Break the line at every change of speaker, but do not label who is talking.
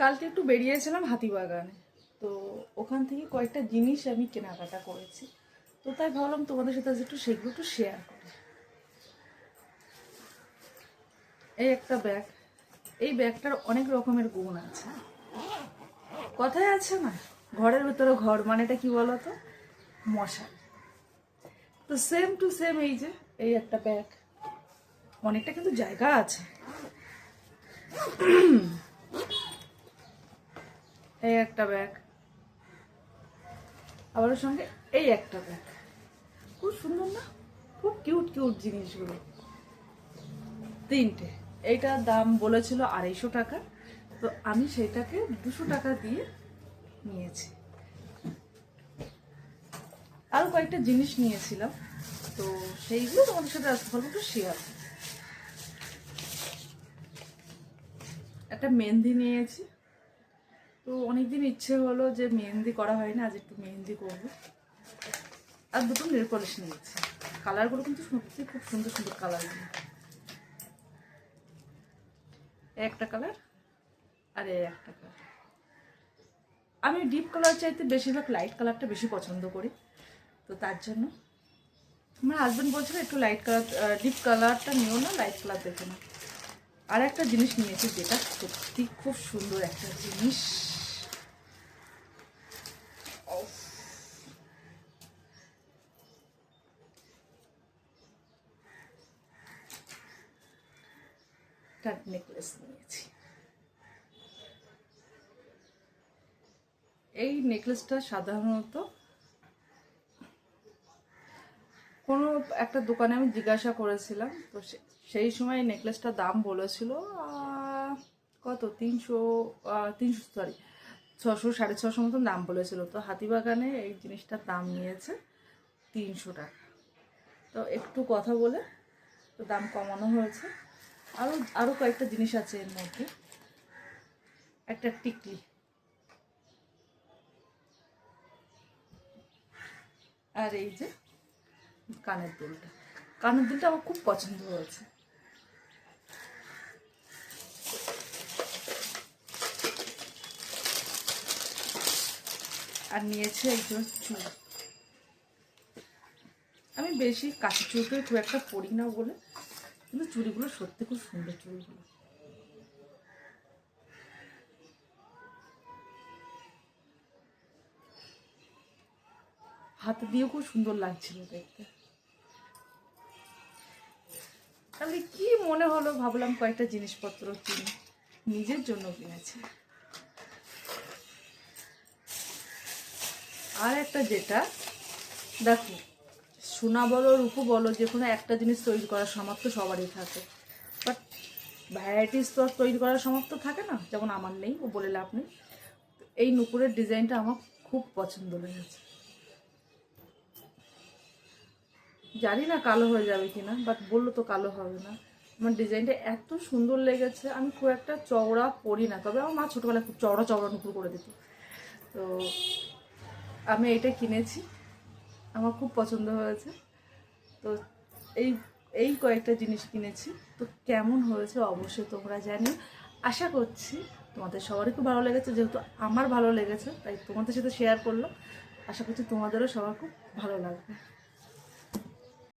কালকে একটু বেরিয়েছিলাম হাতিবাগানে, তো ওখান থেকে কয়েকটা জিনিস আমি কেনাকাটা করেছি। তো তাই ভাবলাম তোমাদের সাথে একটু সেগুলো একটু শেয়ার করি। এই একটা ব্যাগ, এই ব্যাগটার অনেক রকমের গুণ আছে। কথায় আছে না, ঘরের ভেতরে ঘর মানে এটা কি বলতো, মশা। তো সেম টু সেম এই যে এই একটা ব্যাগ, অনেকটা কিন্তু জায়গা আছে। এই একটা ব্যাগ, আবার ওর সঙ্গে এই একটা ব্যাগ। খুব সুন্দর না, খুব কিউট কিউট জিনিসগুলো। তিনটে, এইটার দাম বলেছিল 250 টাকা, তো আমি সেটাকে 200 টাকা দিয়ে নিয়েছি। আরও কয়েকটা জিনিস নিয়েছিলাম, তো সেইগুলো তোমাদের সাথে আজকে ভালো একটু শেয়ার। একটা মেহেন্দি নিয়েছি, তো অনেকদিন ইচ্ছে হলো যে মেহেন্দি করা হয় না, আজ একটু মেহেন্দি করবো। আর দুটো নেল পলিশ নিয়েছি, কালারগুলো কিন্তু সত্যি খুব সুন্দর সুন্দর কালারগুলো। একটা কালার আর একটা কালার। আমি ডিপ কালার চাইতে বেশিরভাগ লাইট কালারটা বেশি পছন্দ করি, তো তার জন্য আমার হাজব্যান্ড বলছিল একটু লাইট কালার, ডিপ কালারটা নিও না, লাইট কালার দেখো না। আর একটা জিনিস নিয়েছি যেটা সত্যি খুব সুন্দর একটা জিনিস। নেকলেস নিয়েছি। এই নেকলেসটা সাধারণত কোনো একটা দোকানে আমি জিজ্ঞাসা করেছিলাম, তো সেই সময় নেকলেসটার দাম বলেছিল কত 300, 600 650 মতন দাম বলেছিল। তো হাতিবাগানে এই জিনিসটার দাম নিয়েছে 300 টাকা। তো একটু কথা বলে তো দাম কমানো হয়েছে। আরও আরও কয়েকটা জিনিস আছে এর মধ্যে। একটা টিকলি, আর এই যে কানের দুলটা। কানের দুলটা আমার খুব পছন্দ হয়েছে। আর নিয়েছে একজন চুল। আমি বেশি কাঁচি চুলকে খুব একটা পরি না বলে, কিন্তু চুড়িগুলো সত্যি খুব সুন্দর চুড়িগুলো। হাতে দিয়েও খুব সুন্দর লাগছিল দেখতে। তাহলে কি মনে হলো, ভাবলাম কয়েকটা জিনিসপত্র কিনি, নিজের জন্য কিনেছি। আর একটা যেটা দেখো, সোনা বলো রূপো বলো, যে কোনো একটা জিনিস তৈরি করার সামর্থ্য সবারই থাকে, বাট ভ্যারাইটিস তো তৈরি করার সামর্থ্য থাকে না, যেমন আমার নেই, ও বলে লাভ নেই। এই নুপুরের ডিজাইনটা আমার খুব পছন্দ লেগেছে। জানি না কালো হয়ে যাবে কিনা, বাট বললো তো কালো হবে না। আমার ডিজাইনটা এত সুন্দর লেগেছে। আমি খুব একটা চওড়া পরি না, তবে আমার মা ছোটোবেলায় খুব চওড়া চওড়া নুপুর করে দিত। তো আমি এটা কিনেছি, আমার খুব পছন্দ হয়েছে। তো এই এই কয়েকটা জিনিস কিনেছি, তো কেমন হয়েছে অবশ্যই তোমরা জানিও। আশা করছি তোমাদের সবারই খুব ভালো লেগেছে, যেহেতু আমার ভালো লেগেছে তাই তোমাদের সাথে শেয়ার করলো। আশা করছি তোমাদেরও সবার খুব ভালো লাগবে।